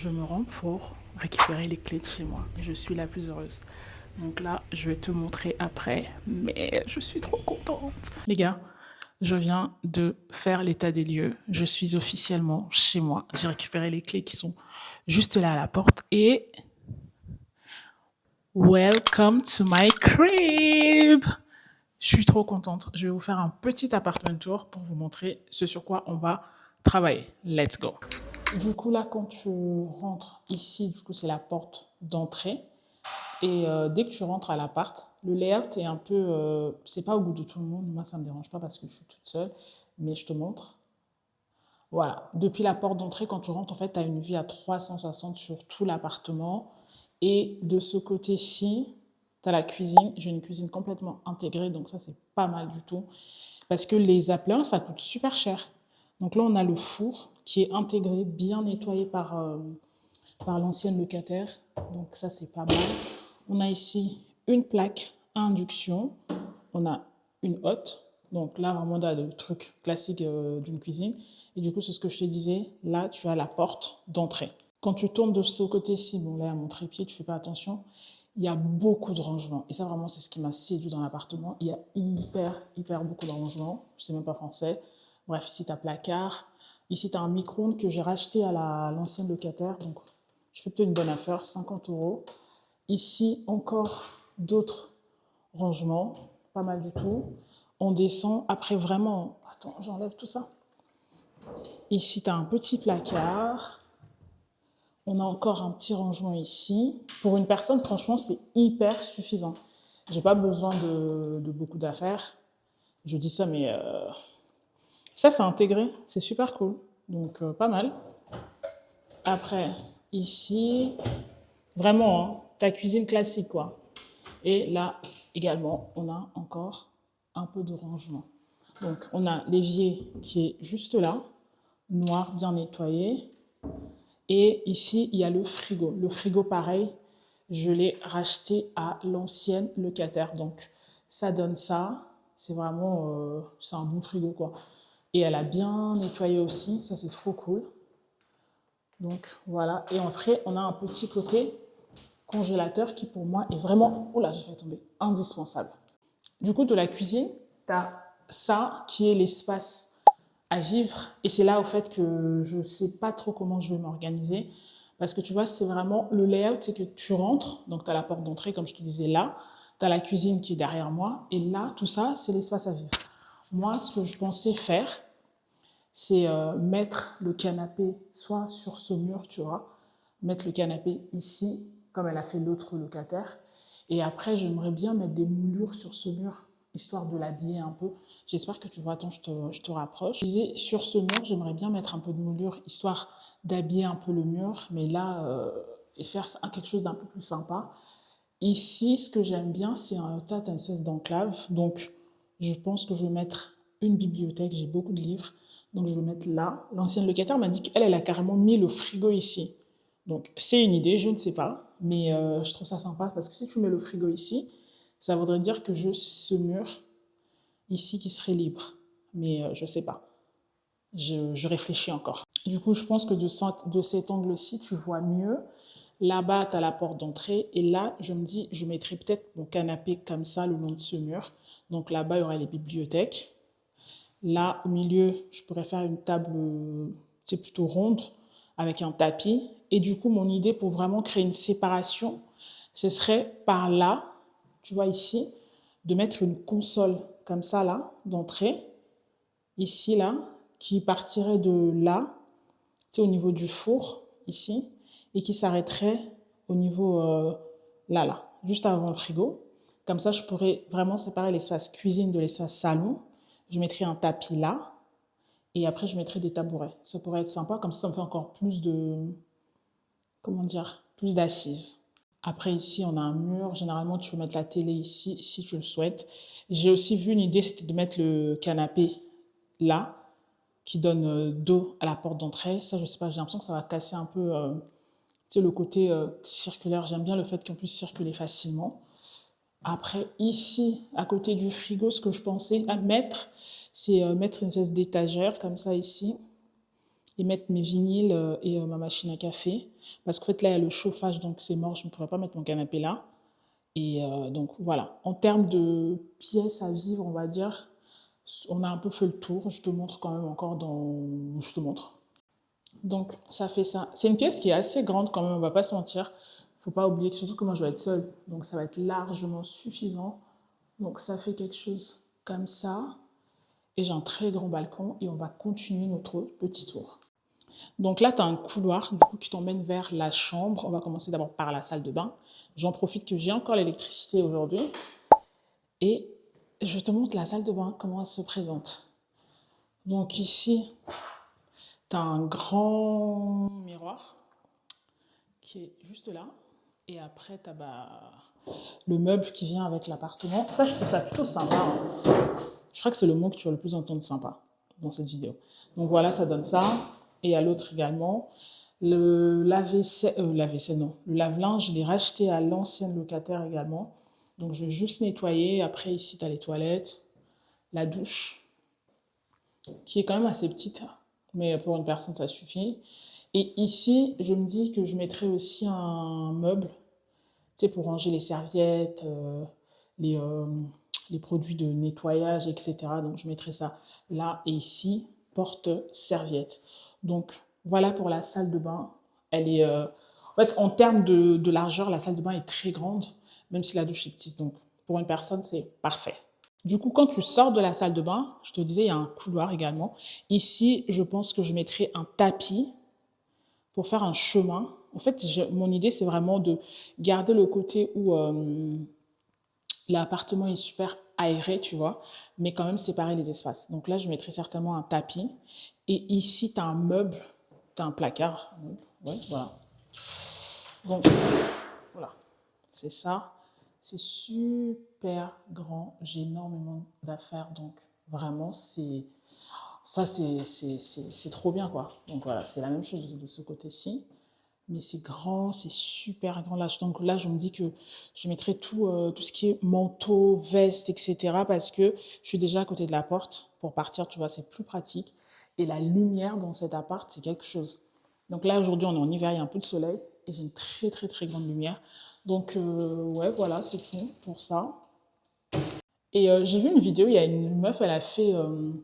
je me rends pour récupérer les clés de chez moi. Je suis la plus heureuse. Donc là, je vais te montrer après, mais je suis trop contente. Les gars, je viens de faire l'état des lieux. Je suis officiellement chez moi. J'ai récupéré les clés qui sont juste là à la porte et welcome to my crib. Je suis trop contente. Je vais vous faire un petit apartment tour pour vous montrer ce sur quoi on va travailler. Let's go. Du coup, là, quand tu rentres ici, du coup, c'est la porte d'entrée. Et dès que tu rentres à l'appart, le layout est un peu... c'est pas au goût de tout le monde. Moi, ça ne me dérange pas parce que je suis toute seule. Mais je te montre. Voilà. Depuis la porte d'entrée, quand tu rentres, en fait, tu as une vue à 360 sur tout l'appartement. Et de ce côté-ci, tu as la cuisine. J'ai une cuisine complètement intégrée. Donc ça, c'est pas mal du tout. Parce que les appliances, ça coûte super cher. Donc là, on a le four qui est intégré, bien nettoyé par l'ancienne locataire. Donc ça, c'est pas mal. On a ici une plaque à induction. On a une hotte. Donc là, vraiment, on a le truc classique d'une cuisine. Et du coup, c'est ce que je te disais. Là, tu as la porte d'entrée. Quand tu tournes de ce côté-ci, bon là, à mon trépied, tu fais pas attention. Il y a beaucoup de rangements. Et ça, vraiment, c'est ce qui m'a séduit dans l'appartement. Il y a hyper beaucoup de rangements. Je sais même pas français. Bref, ici, tu as placard. Ici, tu as un micro-ondes que j'ai racheté à l'ancienne locataire. Donc, je fais peut-être une bonne affaire, 50 €. Ici, encore d'autres rangements. Pas mal du tout. On descend. Après, vraiment... Attends, j'enlève tout ça. Ici, tu as un petit placard. On a encore un petit rangement ici. Pour une personne, franchement, c'est hyper suffisant. J'ai pas besoin de beaucoup d'affaires. Je dis ça, mais ça, c'est intégré. C'est super cool. Donc, pas mal. Après, ici, vraiment, hein, ta cuisine classique, quoi. Et là, également, on a encore un peu de rangement. Donc, on a l'évier qui est juste là, noir, bien nettoyé. Et ici, il y a le frigo. Le frigo, pareil, je l'ai racheté à l'ancienne locataire. Donc, ça donne ça. C'est vraiment... c'est un bon frigo, quoi. Et elle a bien nettoyé aussi. Ça, c'est trop cool. Donc, voilà. Et après, on a un petit côté congélateur qui, pour moi, est vraiment... Oula, j'ai fait tomber. Indispensable. Du coup, de la cuisine, tu as ça qui est l'espace à vivre. Et c'est là, au fait, que je ne sais pas trop comment je vais m'organiser. Parce que tu vois, c'est vraiment le layout, c'est que tu rentres, donc tu as la porte d'entrée, comme je te disais là, tu as la cuisine qui est derrière moi, et là, tout ça, c'est l'espace à vivre. Moi, ce que je pensais faire, c'est mettre le canapé soit sur ce mur, tu vois, mettre le canapé ici, comme elle a fait l'autre locataire, et après, j'aimerais bien mettre des moulures sur ce mur, histoire de l'habiller un peu. J'espère que tu vois. Attends, je te rapproche. Je disais, sur ce mur, j'aimerais bien mettre un peu de moulure, histoire d'habiller un peu le mur, mais là, et faire quelque chose d'un peu plus sympa. Ici, ce que j'aime bien, c'est un tas une espèce d'enclave. Donc, je pense que je vais mettre une bibliothèque. J'ai beaucoup de livres. Donc, je vais mettre là. L'ancienne locataire m'a dit qu'elle, elle a carrément mis le frigo ici. Donc, c'est une idée, je ne sais pas. Mais je trouve ça sympa parce que si tu mets le frigo ici, ça voudrait dire que ce mur ici qui serait libre. Mais je ne sais pas. Je réfléchis encore. Du coup, je pense que de cet angle-ci, tu vois mieux. Là-bas, tu as la porte d'entrée. Et là, je me dis, je mettrai peut-être mon canapé comme ça le long de ce mur. Donc là-bas, il y aurait les bibliothèques. Là, au milieu, je pourrais faire une table, c'est plutôt ronde, avec un tapis. Et du coup, mon idée pour vraiment créer une séparation, ce serait par là, tu vois ici, de mettre une console comme ça là, d'entrée, ici là, qui partirait de là, tu sais, au niveau du four, ici, et qui s'arrêterait au niveau là, juste avant le frigo. Comme ça, je pourrais vraiment séparer l'espace cuisine de l'espace salon. Je mettrai un tapis là, et après, je mettrai des tabourets. Ça pourrait être sympa, comme ça me fait encore plus de, comment dire, plus d'assises. Après, ici, on a un mur. Généralement, tu peux mettre la télé ici, si tu le souhaites. J'ai aussi vu une idée, c'était de mettre le canapé là, qui donne dos à la porte d'entrée. Ça, je sais pas, j'ai l'impression que ça va casser un peu le côté circulaire. J'aime bien le fait qu'on puisse circuler facilement. Après, ici, à côté du frigo, ce que je pensais à mettre, c'est mettre une espèce d'étagère comme ça ici, et mettre mes vinyles et ma machine à café. Parce qu'en fait, là, il y a le chauffage, donc c'est mort, je ne pourrais pas mettre mon canapé là. Et donc voilà, en termes de pièces à vivre, on va dire, on a un peu fait le tour. Je te montre quand même encore dans... Je te montre. Donc ça fait ça. C'est une pièce qui est assez grande quand même, on va pas se mentir. Faut pas oublier que surtout que moi je vais être seule, donc ça va être largement suffisant. Donc ça fait quelque chose comme ça. Et j'ai un très grand balcon et on va continuer notre petit tour. Donc là, tu as un couloir du coup, qui t'emmène vers la chambre. On va commencer d'abord par la salle de bain. J'en profite que j'ai encore l'électricité aujourd'hui. Et je te montre la salle de bain, comment elle se présente. Donc ici, tu as un grand miroir qui est juste là. Et après, tu as le meuble qui vient avec l'appartement. Ça, je trouve ça plutôt sympa. Hein. Je crois que c'est le mot que tu vas le plus entendre sympa dans cette vidéo. Donc voilà, ça donne ça. Et à l'autre également. Le lave-vaisselle, non. Le lave-linge, je l'ai racheté à l'ancienne locataire également. Donc je vais juste nettoyer. Après, ici, tu as les toilettes, la douche, qui est quand même assez petite. Mais pour une personne, ça suffit. Et ici, je me dis que je mettrai aussi un meuble, tu sais, pour ranger les serviettes, les, euh, les produits de nettoyage, etc. Donc, je mettrai ça là. Et ici, porte-serviette. Donc, voilà pour la salle de bain. Elle est... en fait, en termes de largeur, la salle de bain est très grande, même si la douche est petite. Donc, pour une personne, c'est parfait. Du coup, quand tu sors de la salle de bain, je te disais, il y a un couloir également. Ici, je pense que je mettrai un tapis pour faire un chemin. En fait, mon idée, c'est vraiment de garder le côté où l'appartement est super aéré, tu vois, mais quand même séparer les espaces. Donc là, je mettrai certainement un tapis. Et ici, tu as un meuble, tu as un placard. Ouais, voilà. Donc, voilà, c'est ça. C'est super grand. J'ai énormément d'affaires. Donc, vraiment, c'est trop bien, quoi. Donc, voilà, c'est la même chose de ce côté-ci. Mais c'est grand, c'est super grand. Là, donc là, je me dis que je mettrai tout ce qui est manteau, veste, etc. Parce que je suis déjà à côté de la porte. Pour partir, tu vois, c'est plus pratique. Et la lumière dans cet appart, c'est quelque chose. Donc là, aujourd'hui, on est en hiver, il y a un peu de soleil. Et j'ai une très, très, très grande lumière. Donc, ouais, voilà, c'est tout pour ça. Et j'ai vu une vidéo, il y a une meuf, elle a fait... tu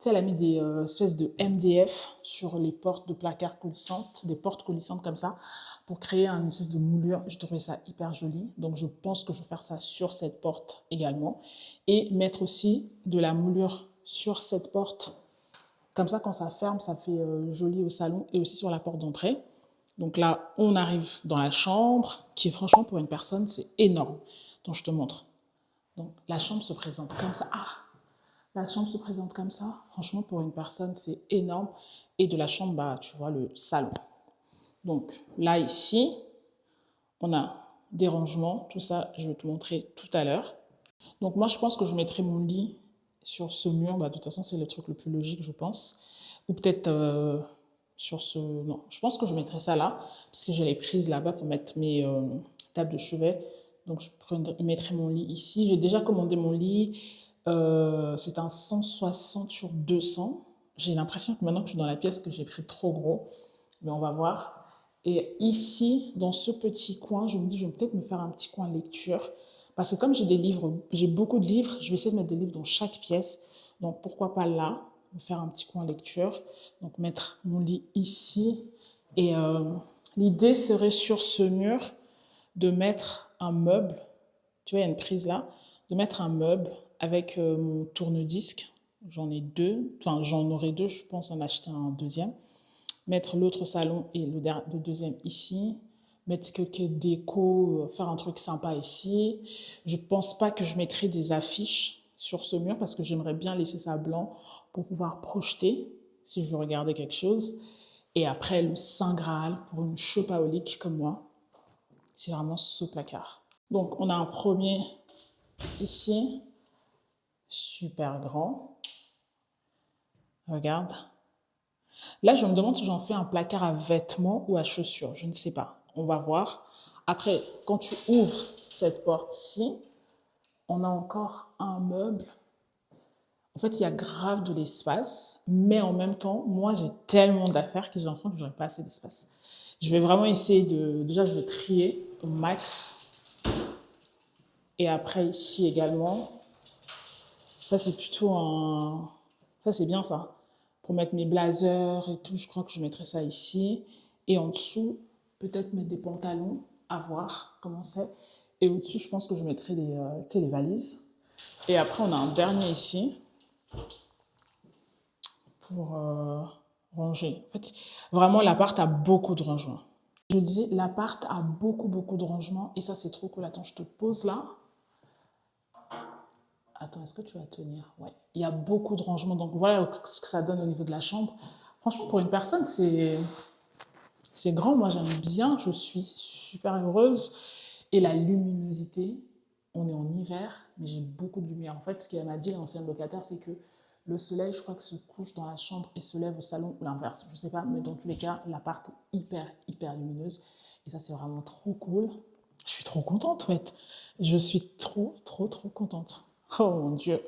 sais, elle a mis des espèces de MDF sur les portes de placards coulissantes, des portes coulissantes comme ça, pour créer une espèce de moulure. Je trouvais ça hyper joli. Donc, je pense que je vais faire ça sur cette porte également. Et mettre aussi de la moulure sur cette porte. Comme ça, quand ça ferme, ça fait joli au salon et aussi sur la porte d'entrée. Donc là, on arrive dans la chambre, qui est franchement pour une personne, c'est énorme. Donc, je te montre. Donc, la chambre se présente comme ça. Ah, la chambre se présente comme ça. Franchement, pour une personne, c'est énorme. Et de la chambre, bah, tu vois, le salon. Donc, là, ici, on a des rangements. Tout ça, je vais te montrer tout à l'heure. Donc, moi, je pense que je mettrai mon lit sur ce mur. Bah, de toute façon, c'est le truc le plus logique, je pense. Ou peut-être sur ce... Non, je pense que je mettrai ça là. Parce que j'ai les prises là-bas pour mettre mes tables de chevet. Donc, je mettrai mon lit ici. J'ai déjà commandé mon lit. C'est un 160 sur 200. J'ai l'impression que maintenant que je suis dans la pièce, que j'ai pris trop gros. Mais on va voir. Et ici, dans ce petit coin, je me dis, je vais peut-être me faire un petit coin lecture. Parce que comme j'ai des livres, j'ai beaucoup de livres, je vais essayer de mettre des livres dans chaque pièce. Donc pourquoi pas là, me faire un petit coin lecture. Donc mettre mon lit ici. Et l'idée serait sur ce mur de mettre un meuble. Tu vois, il y a une prise là. De mettre un meuble avec mon tourne-disque. J'en ai deux. Enfin, j'en aurai deux, je pense en acheter un deuxième. Mettre l'autre salon et le deuxième ici. Mettre quelques décos, faire un truc sympa ici. Je pense pas que je mettrai des affiches sur ce mur parce que j'aimerais bien laisser ça blanc pour pouvoir projeter si je veux regarder quelque chose. Et après, le Saint Graal pour une chopaolique comme moi, c'est vraiment ce placard. Donc, on a un premier ici, super grand. Regarde. Là, je me demande si j'en fais un placard à vêtements ou à chaussures. Je ne sais pas. On va voir. Après, quand tu ouvres cette porte-ci, on a encore un meuble. En fait, il y a grave de l'espace, mais en même temps, moi, j'ai tellement d'affaires que j'ai l'impression que j'aurais pas assez d'espace. Je vais vraiment essayer de... Déjà, je vais trier au max. Et après, ici également, ça, c'est plutôt un... Ça, c'est bien, ça. Pour mettre mes blazers et tout, je crois que je mettrai ça ici. Et en dessous, peut-être mettre des pantalons, à voir comment c'est. Et au-dessus, je pense que je mettrai des, tu sais, des valises. Et après, on a un dernier ici pour ranger. En fait, vraiment, l'appart a beaucoup de rangements. Je disais, l'appart a beaucoup, beaucoup de rangements. Et ça, c'est trop cool. Attends, je te pose là. Attends, est-ce que tu vas tenir? Ouais. Il y a beaucoup de rangements. Donc, voilà ce que ça donne au niveau de la chambre. Franchement, pour une personne, c'est grand. Moi, j'aime bien. Je suis super heureuse. Et la luminosité, on est en hiver, mais j'ai beaucoup de lumière. En fait, ce qu'elle m'a dit, l'ancienne locataire, c'est que le soleil, je crois que se couche dans la chambre et se lève au salon, ou l'inverse, je sais pas, mais dans tous les cas, l'appart est hyper, hyper lumineuse. Et ça, c'est vraiment trop cool. Je suis trop contente, en fait. Je suis trop, trop, trop contente. Oh mon Dieu.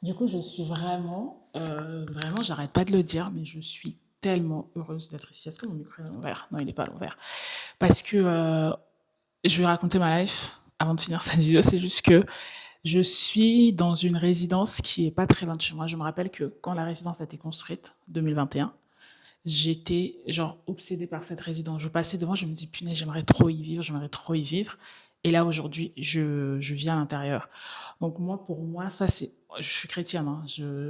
Du coup, je suis vraiment, vraiment, j'arrête pas de le dire, mais je suis tellement heureuse d'être ici. Est-ce que mon micro est à l'envers? Non, il n'est pas à l'envers. Parce que je vais raconter ma life avant de finir cette vidéo. C'est juste que je suis dans une résidence qui est pas très loin de chez moi. Je me rappelle que quand la résidence a été construite, 2021, j'étais genre obsédée par cette résidence. Je passais devant, je me dis, punaise, j'aimerais trop y vivre, j'aimerais trop y vivre. Et là, aujourd'hui, je vis à l'intérieur. Donc moi, pour moi, ça c'est... Je suis chrétienne, hein,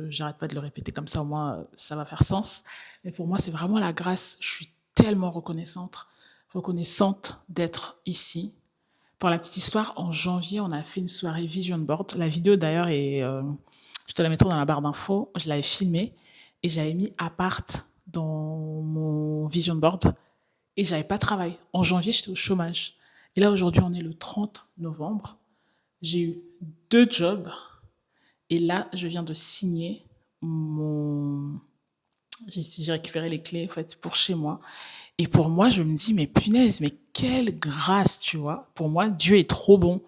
j'arrête pas de le répéter comme ça, au moins ça va faire sens. Mais pour moi, c'est vraiment la grâce. Je suis tellement reconnaissante d'être ici. Pour la petite histoire, en janvier, on a fait une soirée Vision Board. La vidéo d'ailleurs est... je te la mettrai dans la barre d'infos. Je l'avais filmée et j'avais mis appart dans mon Vision Board et j'avais pas de travail. En janvier, j'étais au chômage. Et là, aujourd'hui, on est le 30 novembre. J'ai eu 2 jobs et là, je viens de signer mon... J'ai récupéré les clés en fait pour chez moi. Et pour moi, je me dis, mais punaise, mais quelle grâce, tu vois. Pour moi, Dieu est trop bon.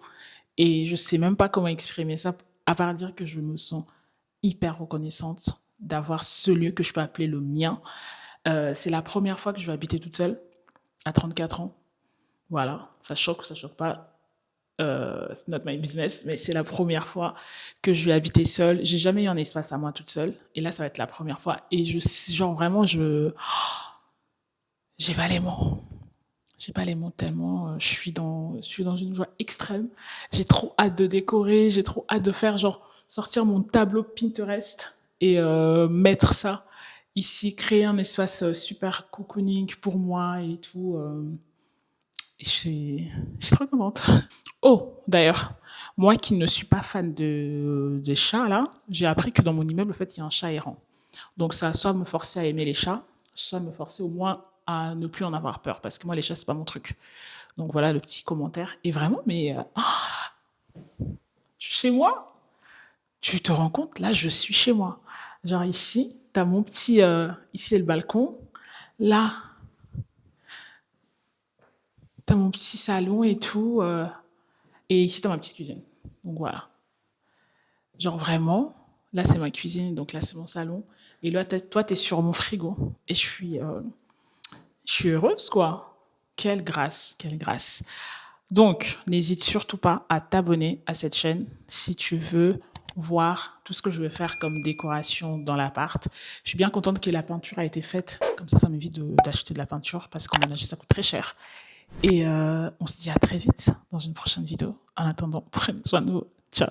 Et je sais même pas comment exprimer ça, à part dire que je me sens hyper reconnaissante d'avoir ce lieu que je peux appeler le mien. C'est la première fois que je vais habiter toute seule, à 34 ans. Voilà, ça choque ou ça choque pas. C'est not my business, mais c'est la première fois que je vais habiter seule. J'ai jamais eu un espace à moi toute seule. Et là, ça va être la première fois. Et genre vraiment, j'ai pas les mots. J'ai pas les mots tellement, je suis dans une joie extrême. J'ai trop hâte de décorer, j'ai trop hâte de faire genre sortir mon tableau Pinterest et mettre ça ici, créer un espace super cocooning pour moi et tout. Et je suis trop contente. Oh, d'ailleurs, moi qui ne suis pas fan des chats là, j'ai appris que dans mon immeuble, en fait, il y a un chat errant. Donc ça va soit me forcer à aimer les chats, soit me forcer au moins à ne plus en avoir peur, parce que moi les chats c'est pas mon truc. Donc voilà le petit commentaire. Et vraiment, mais chez moi, tu te rends compte, là je suis chez moi. Genre ici, t'as mon petit, ici c'est le balcon, là t'as mon petit salon et tout, et ici t'as ma petite cuisine. Donc voilà. Genre vraiment, là c'est ma cuisine, donc là c'est mon salon, et là toi t'es sur mon frigo, et je suis heureuse, quoi. Quelle grâce, quelle grâce. Donc, n'hésite surtout pas à t'abonner à cette chaîne si tu veux voir tout ce que je vais faire comme décoration dans l'appart. Je suis bien contente que la peinture a été faite. Comme ça m'évite d'acheter de la peinture parce qu'en ménager, ça coûte très cher. Et on se dit à très vite dans une prochaine vidéo. En attendant, prenez soin de vous. Ciao.